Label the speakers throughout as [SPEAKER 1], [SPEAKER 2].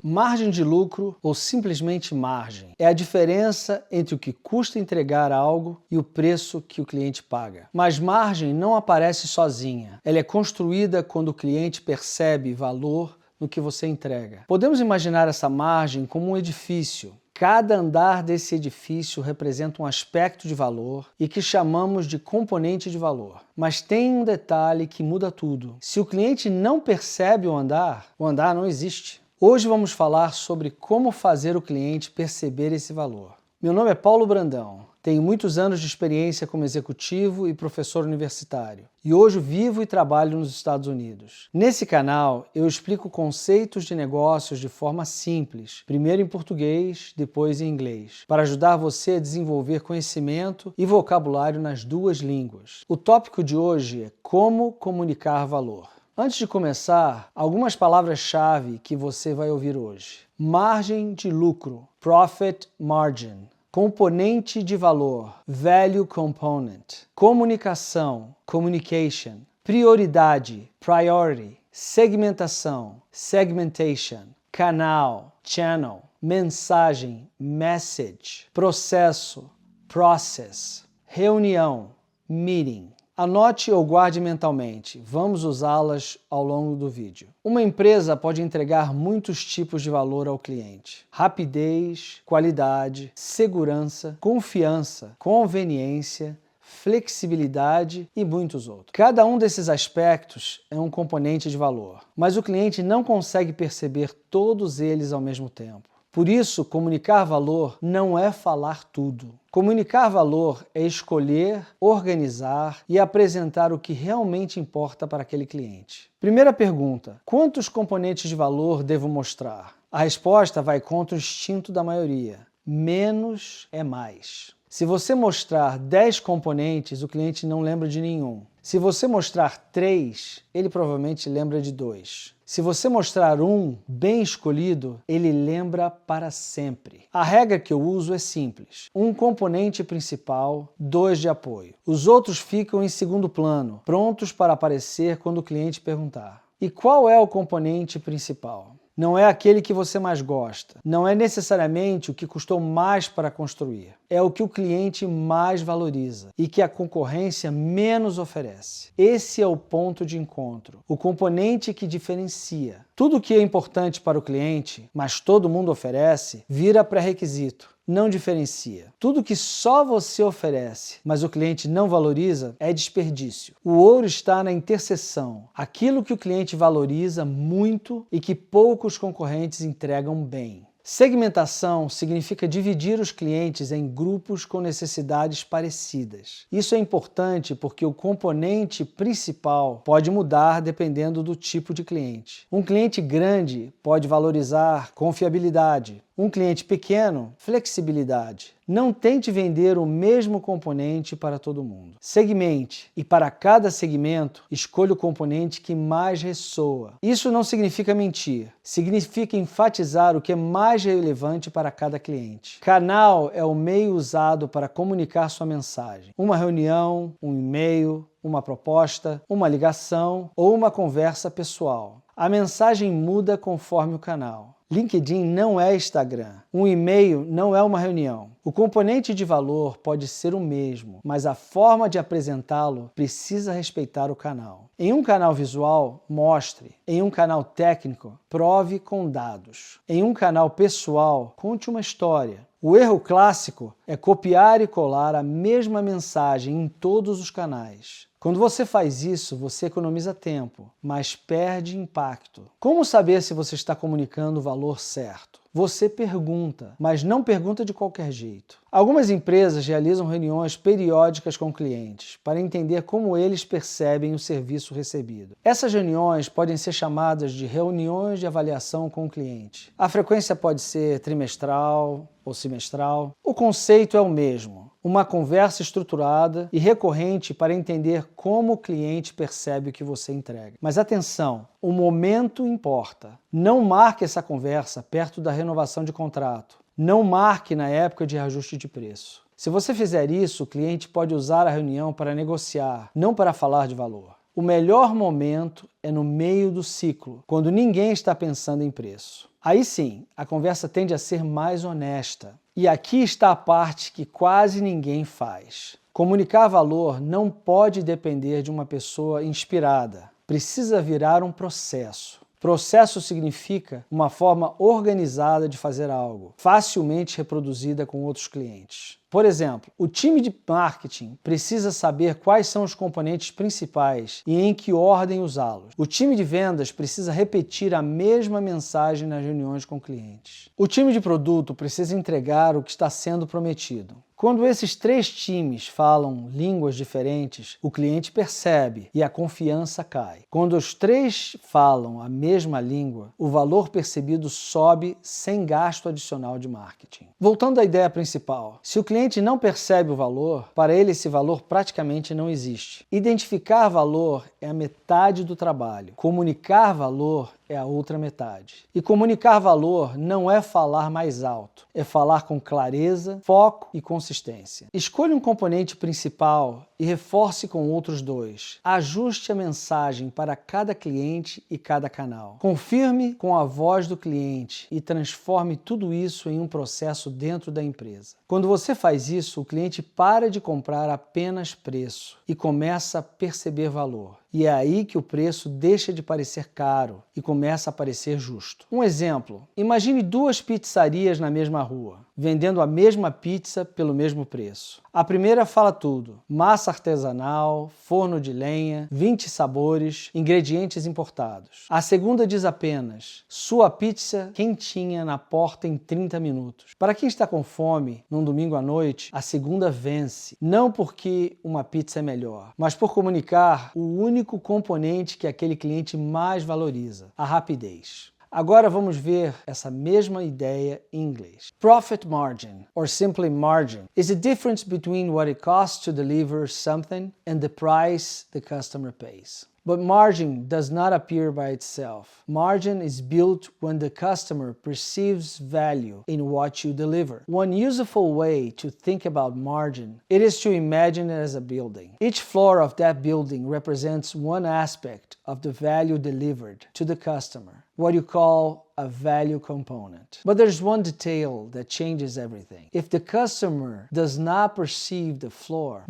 [SPEAKER 1] Margem de lucro ou simplesmente margem é a diferença entre o que custa entregar algo e o preço que o cliente paga. Mas margem não aparece sozinha. Ela é construída quando o cliente percebe valor no que você entrega. Podemos imaginar essa margem como um edifício. Cada andar desse edifício representa um aspecto de valor e que chamamos de componente de valor. Mas tem um detalhe que muda tudo. Se o cliente não percebe o andar não existe. Hoje vamos falar sobre como fazer o cliente perceber esse valor. Meu nome é Paulo Brandão, tenho muitos anos de experiência como executivo e professor universitário e hoje vivo e trabalho nos Estados Unidos. Nesse canal eu explico conceitos de negócios de forma simples, primeiro em português, depois em inglês, para ajudar você a desenvolver conhecimento e vocabulário nas duas línguas. O tópico de hoje é como comunicar valor. Antes de começar, algumas palavras-chave que você vai ouvir hoje. Margem de lucro, profit margin. Componente de valor, value component. Comunicação, communication. Prioridade, priority. Segmentação, segmentation. Canal, channel. Mensagem, message. Processo, process. Reunião, meeting. Anote ou guarde mentalmente, vamos usá-las ao longo do vídeo. Uma empresa pode entregar muitos tipos de valor ao cliente. Rapidez, qualidade, segurança, confiança, conveniência, flexibilidade e muitos outros. Cada um desses aspectos é um componente de valor, mas o cliente não consegue perceber todos eles ao mesmo tempo. Por isso, comunicar valor não é falar tudo. Comunicar valor é escolher, organizar e apresentar o que realmente importa para aquele cliente. Primeira pergunta: quantos componentes de valor devo mostrar? A resposta vai contra o instinto da maioria. Menos é mais. Se você mostrar 10 componentes, o cliente não lembra de nenhum. Se você mostrar 3, ele provavelmente lembra de 2. Se você mostrar um bem escolhido, ele lembra para sempre. A regra que eu uso é simples. Um componente principal, 2 de apoio. Os outros ficam em segundo plano, prontos para aparecer quando o cliente perguntar. E qual é o componente principal? Não é aquele que você mais gosta. Não é necessariamente o que custou mais para construir. É o que o cliente mais valoriza e que a concorrência menos oferece. Esse é o ponto de encontro, o componente que diferencia. Tudo que é importante para o cliente, mas todo mundo oferece, vira pré-requisito. Não diferencia. Tudo que só você oferece, mas o cliente não valoriza, é desperdício. O ouro está na interseção. Aquilo que o cliente valoriza muito e que poucos concorrentes entregam bem. Segmentação significa dividir os clientes em grupos com necessidades parecidas. Isso é importante porque o componente principal pode mudar dependendo do tipo de cliente. Um cliente grande pode valorizar confiabilidade. Um cliente pequeno, flexibilidade. Não tente vender o mesmo componente para todo mundo. Segmente e para cada segmento, escolha o componente que mais ressoa. Isso não significa mentir, significa enfatizar o que é mais relevante para cada cliente. Canal é o meio usado para comunicar sua mensagem. Uma reunião, um e-mail, uma proposta, uma ligação ou uma conversa pessoal. A mensagem muda conforme o canal. LinkedIn não é Instagram. Um e-mail não é uma reunião. O componente de valor pode ser o mesmo, mas a forma de apresentá-lo precisa respeitar o canal. Em um canal visual, mostre. Em um canal técnico, prove com dados. Em um canal pessoal, conte uma história. O erro clássico é copiar e colar a mesma mensagem em todos os canais. Quando você faz isso, você economiza tempo, mas perde impacto. Como saber se você está comunicando o valor certo? Você pergunta, mas não pergunta de qualquer jeito. Algumas empresas realizam reuniões periódicas com clientes para entender como eles percebem o serviço recebido. Essas reuniões podem ser chamadas de reuniões de avaliação com o cliente. A frequência pode ser trimestral ou semestral. O conceito é o mesmo. Uma conversa estruturada e recorrente para entender como o cliente percebe o que você entrega. Mas atenção, o momento importa. Não marque essa conversa perto da renovação de contrato. Não marque na época de reajuste de preço. Se você fizer isso, o cliente pode usar a reunião para negociar, não para falar de valor. O melhor momento é no meio do ciclo, quando ninguém está pensando em preço. Aí sim, a conversa tende a ser mais honesta. E aqui está a parte que quase ninguém faz. Comunicar valor não pode depender de uma pessoa inspirada. Precisa virar um processo. Processo significa uma forma organizada de fazer algo, facilmente reproduzida com outros clientes. Por exemplo, o time de marketing precisa saber quais são os componentes principais e em que ordem usá-los. O time de vendas precisa repetir a mesma mensagem nas reuniões com clientes. O time de produto precisa entregar o que está sendo prometido. Quando esses três times falam línguas diferentes, o cliente percebe e a confiança cai. Quando os três falam a mesma língua, o valor percebido sobe sem gasto adicional de marketing. Voltando à ideia principal, se o cliente não percebe o valor, para ele esse valor praticamente não existe. Identificar valor é a metade do trabalho. Comunicar valor é a outra metade. E comunicar valor não é falar mais alto, é falar com clareza, foco e consistência. Escolha um componente principal e reforce com outros dois. Ajuste a mensagem para cada cliente e cada canal. Confirme com a voz do cliente e transforme tudo isso em um processo dentro da empresa. Quando você faz isso, o cliente para de comprar apenas preço e começa a perceber valor. E é aí que o preço deixa de parecer caro e começa a parecer justo. Um exemplo, imagine duas pizzarias na mesma rua, vendendo a mesma pizza pelo mesmo preço. A primeira fala tudo: massa artesanal, forno de lenha, 20 sabores, ingredientes importados. A segunda diz apenas: sua pizza quentinha na porta em 30 minutos. Para quem está com fome, num domingo à noite, a segunda vence, não porque uma pizza é melhor, mas por comunicar o único componente que aquele cliente mais valoriza: a rapidez. Agora vamos ver essa mesma ideia em inglês. Profit margin, or simply margin, is the difference between what it costs to deliver something and the price the customer pays. But margin does not appear by itself. Margin is built when the customer perceives value in what you deliver. One useful way to think about margin, it is to imagine it as a building. Each floor of that building represents one aspect of the value delivered to the customer, what you call a value component. But there's one detail that changes everything. If the customer does not perceive the floor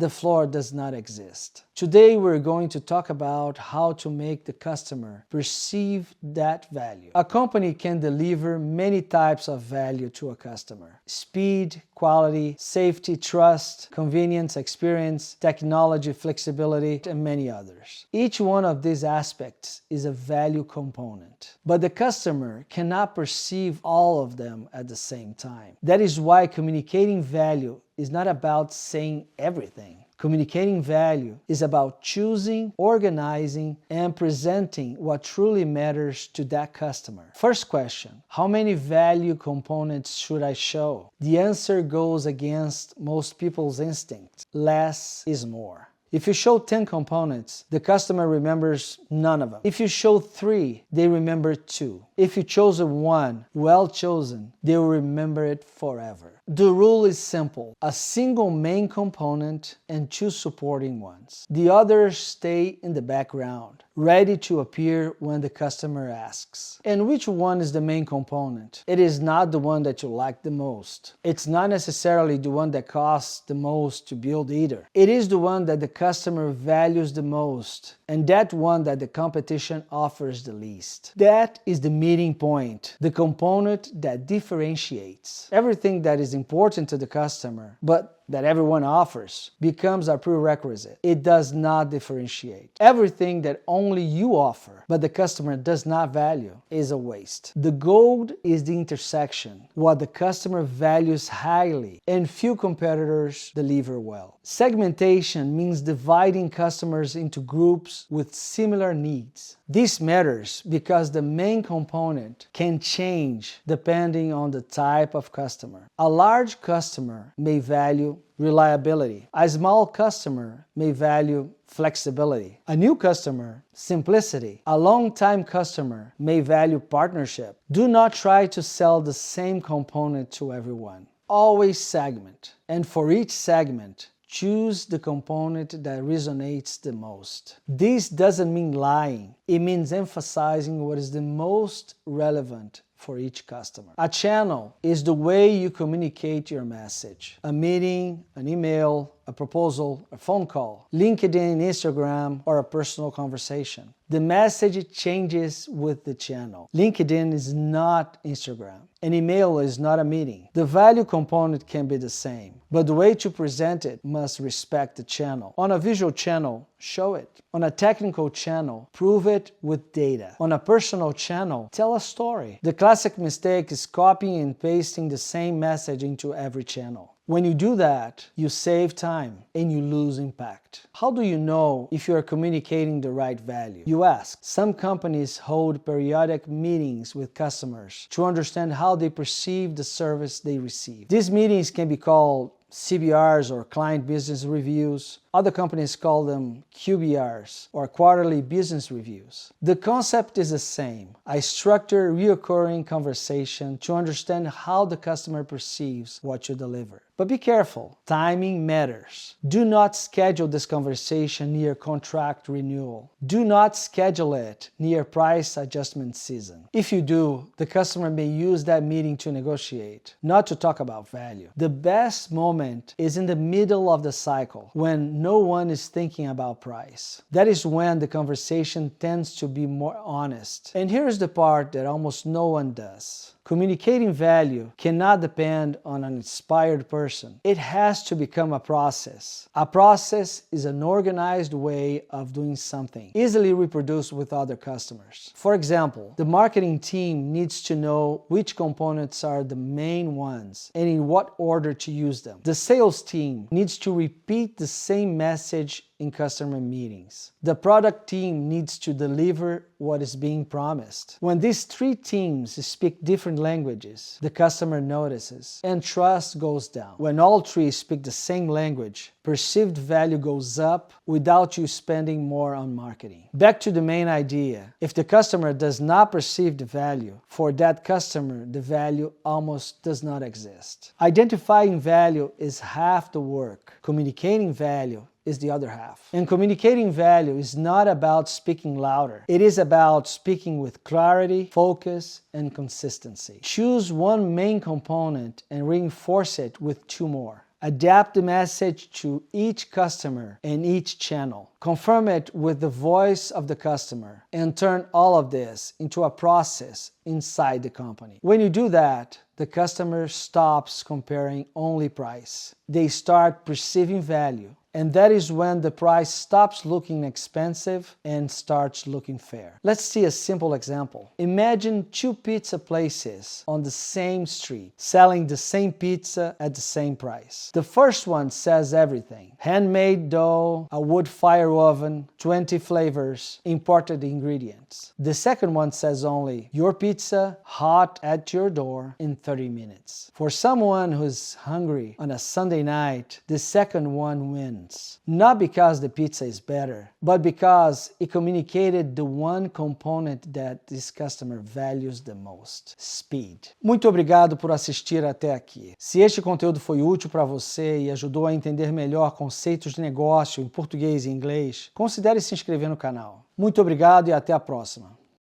[SPEAKER 1] does not exist. Today we're going to talk about how to make the customer perceive that value. A company can deliver many types of value to a customer: speed, quality, safety, trust, convenience, experience, technology, flexibility, and many others. Each one of these aspects is a value component, but the customer cannot perceive all of them at the same time. That is why communicating value is not about saying everything. Communicating value is about choosing, organizing, and presenting what truly matters to that customer. First question: how many value components should I show? The answer goes against most people's instinct. Less is more. If you show 10 components, the customer remembers none of them. If you show 3, they remember 2. If you chose one, well chosen, they will remember it forever. The rule is simple: a single main component and 2 supporting ones. The others stay in the background, ready to appear when the customer asks. And which one is the main component? It is not the one that you like the most. It's not necessarily the one that costs the most to build either. It is the one that the customer values the most, and that one that the competition offers the least. That is the meeting point, the component that differentiates. Everything that is important to the customer, but that everyone offers, becomes a prerequisite. It does not differentiate. Everything that only you offer, but the customer does not value, is a waste. The gold is the intersection, what the customer values highly, and few competitors deliver well. Segmentation means dividing customers into groups with similar needs. This matters because the main component can change depending on the type of customer. A large customer may value reliability. A small customer may value flexibility. A new customer, simplicity. A long-time customer may value partnership. Do not try to sell the same component to everyone. Always segment. And for each segment, choose the component that resonates the most. This doesn't mean lying. It means emphasizing what is the most relevant for each customer. A channel is the way you communicate your message. A meeting, an email, a proposal, a phone call, LinkedIn, Instagram, or a personal conversation. The message changes with the channel. LinkedIn is not Instagram. An email is not a meeting. The value component can be the same, but the way to present it must respect the channel. On a visual channel, show it. On a technical channel, prove it with data. On a personal channel, tell a story. The classic mistake is copying and pasting the same message into every channel. When you do that, you save time and you lose impact. How do you know if you are communicating the right value? You ask. Some companies hold periodic meetings with customers to understand how they perceive the service they receive. These meetings can be called CBRs or client business reviews. Other companies call them QBRs or quarterly business reviews. The concept is the same. I structure recurring conversation to understand how the customer perceives what you deliver. But be careful, timing matters. Do not schedule this conversation near contract renewal. Do not schedule it near price adjustment season. If you do, the customer may use that meeting to negotiate, not to talk about value. The best moment is in the middle of the cycle, when no one is thinking about price. That is when the conversation tends to be more honest. And here's the part that almost no one does. Communicating value cannot depend on an inspired person. It has to become a process. A process is an organized way of doing something, easily reproduced with other customers. For example, the marketing team needs to know which components are the main ones and in what order to use them. The sales team needs to repeat the same message in customer meetings. The product team needs to deliver what is being promised. When these three teams speak different languages, the customer notices and trust goes down. When all three speak the same language, perceived value goes up without you spending more on marketing. Back to the main idea. If the customer does not perceive the value, for that customer, the value almost does not exist. Identifying value is half the work. Communicating value is the other half. And communicating value is not about speaking louder. It is about speaking with clarity, focus, and consistency. Choose one main component and reinforce it with two more. Adapt the message to each customer and each channel. Confirm it with the voice of the customer and turn all of this into a process inside the company. When you do that, the customer stops comparing only price. They start perceiving value. And that is when the price stops looking expensive and starts looking fair. Let's see a simple example. Imagine two pizza places on the same street, selling the same pizza at the same price. The first one says everything. Handmade dough, a wood fire oven, 20 flavors, imported ingredients. The second one says only, your pizza, hot at your door in 30 minutes. For someone who's hungry on a Sunday night, the second one wins. Not because the pizza is better, but because it communicated the one component that this customer values the most: speed. Muito obrigado por assistir até aqui. Se este conteúdo foi útil para você e ajudou a entender melhor conceitos de negócio em português e inglês, considere se inscrever no canal. Muito obrigado e até a próxima.